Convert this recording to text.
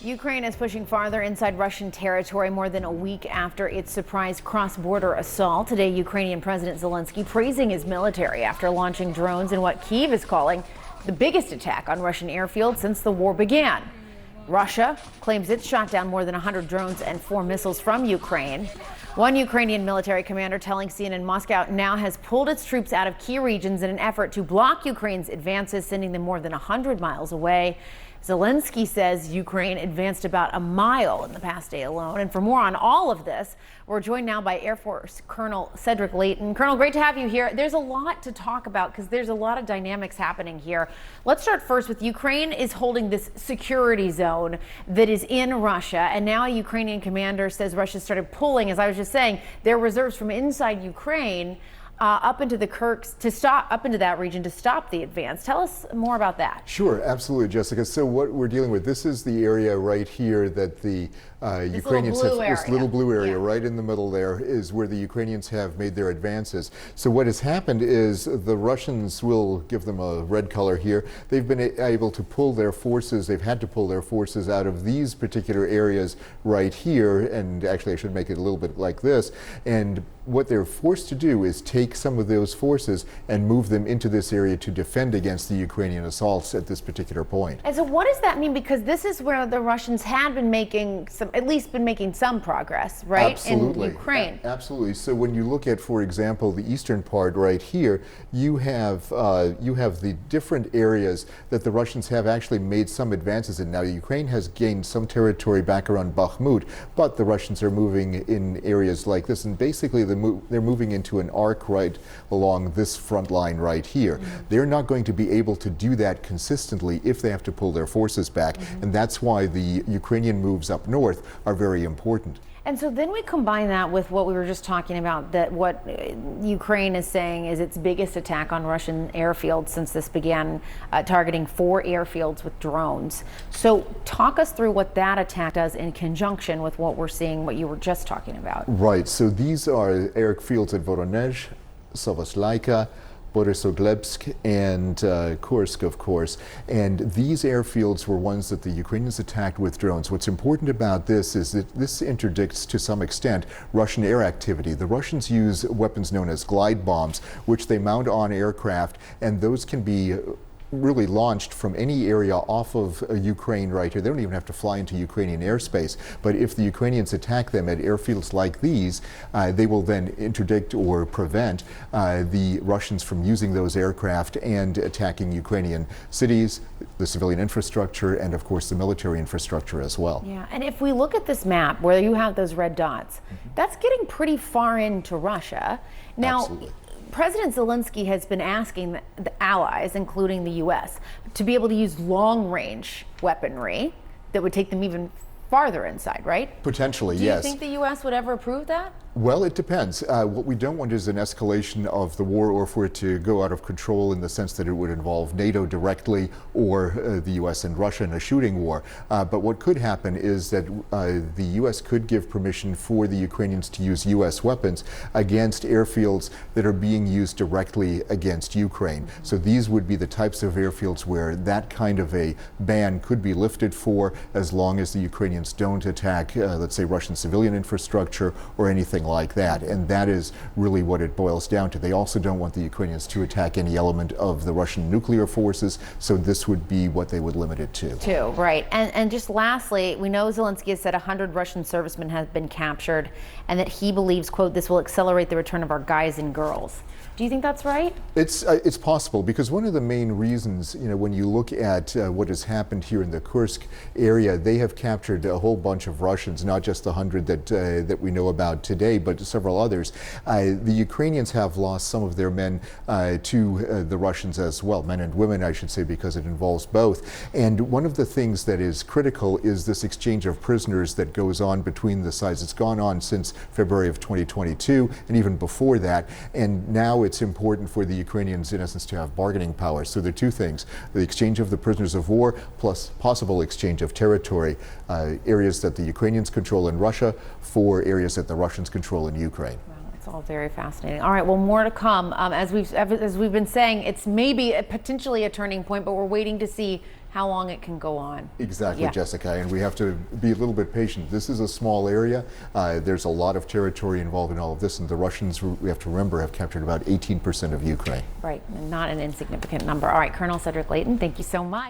Ukraine is pushing farther inside Russian territory more than a week after its surprise cross-border assault. Today, Ukrainian President Zelensky praising his military after launching drones in what Kyiv is calling the biggest attack on Russian airfields since the war began. Russia claims it shot down more than 100 drones and 4 missiles from Ukraine. One Ukrainian military commander telling CNN Moscow now has pulled its troops out of key regions in an effort to block Ukraine's advances, sending them more than 100 miles away. Zelensky says Ukraine advanced about a mile in the past day alone. And for more on all of this, we're joined now by Air Force Colonel Cedric Leighton. Colonel, great to have you here. There's a lot to talk about because there's a lot of dynamics happening here. Let's start first with Ukraine is holding this security zone that is in Russia. And now a Ukrainian commander says Russia started pulling, as I was just saying, their reserves from inside Ukraine up into the Kursk to stop up into that region to stop the advance. Tell us more about that. Sure, absolutely, Jessica. So what we're dealing with, this is the area right here that the Ukrainians have, this little blue area right in the middle there is where the Ukrainians have made their advances. So what has happened is the Russians, will give them a red color here, they've been able to pull their forces, they've had to pull their forces out of these particular areas right here, and actually I should make it a little bit like this, and what they're forced to do is take some of those forces and move them into this area to defend against the Ukrainian assaults at this particular point. And so what does that mean? Because this is where the Russians had been making some, at least been making some progress, right? Absolutely. In Ukraine. Absolutely. So when you look at, for example, the eastern part right here, you have the different areas that the Russians have actually made some advances in. Now, Ukraine has gained some territory back around Bakhmut, but the Russians are moving in areas like this, and basically they're moving into an arc right along this front line right here. They're not going to be able to do that consistently if they have to pull their forces back, and that's why the Ukrainian moves up north are very important. And so then we combine that with what we were just talking about, that what Ukraine is saying is its biggest attack on Russian airfields since this began, targeting 4 airfields with drones. So talk us through what that attack does in conjunction with what we're seeing, what you were just talking about. Right, so these are airfields at Voronezh, Sovoslaika, Borysoglebsk, and Kursk, of course. And these airfields were ones that the Ukrainians attacked with drones. What's important about this is that this interdicts, to some extent, Russian air activity. The Russians use weapons known as glide bombs, which they mount on aircraft, and those can be really launched from any area off of Ukraine right here. They don't even have to fly into Ukrainian airspace. But if the Ukrainians attack them at airfields like these, they will then interdict or prevent the Russians from using those aircraft and attacking Ukrainian cities, the civilian infrastructure, and of course the military infrastructure as well. Yeah, and if we look at this map where you have those red dots, that's getting pretty far into Russia. Now, Absolutely. President Zelensky has been asking the allies, including the U.S., to be able to use long-range weaponry that would take them even farther inside, right? Potentially, yes. Do you yes. think the U.S. would ever approve that? Well, it depends. What we don't want is an escalation of the war, or for it to go out of control in the sense that it would involve NATO directly or the U.S. and Russia in a shooting war. But what could happen is that the U.S. could give permission for the Ukrainians to use U.S. weapons against airfields that are being used directly against Ukraine. So these would be the types of airfields where that kind of a ban could be lifted for, as long as the Ukrainians don't attack, let's say, Russian civilian infrastructure or anything like that. And that is really what it boils down to. They also don't want the Ukrainians to attack any element of the Russian nuclear forces, so this would be what they would limit it to. Right. And just lastly, we know Zelensky has said 100 Russian servicemen have been captured and that he believes, quote, this will accelerate the return of our guys and girls. Do you think that's right? It's possible, because one of the main reasons, when you look at what has happened here in the Kursk area, they have captured a whole bunch of Russians, not just the 100 that we know about today, but several others. The Ukrainians have lost some of their men to the Russians as well, men and women, I should say, because it involves both. And one of the things that is critical is this exchange of prisoners that goes on between the sides. It's gone on since February of 2022, and even before that. And now it's important for the Ukrainians, in essence, to have bargaining power. So there are two things: the exchange of the prisoners of war plus possible exchange of territory, areas that the Ukrainians control in Russia for areas that the Russians control in Ukraine. Wow, it's all very fascinating. All right, well, more to come. As we've been saying, it's maybe potentially a turning point, but we're waiting to see how long it can go on. Exactly, Yeah. Jessica, and we have to be a little bit patient. This is a small area. There's a lot of territory involved in all of this, and the Russians, we have to remember, have captured about 18% of Ukraine. Right, not an insignificant number. All right, Colonel Cedric Leighton, thank you so much.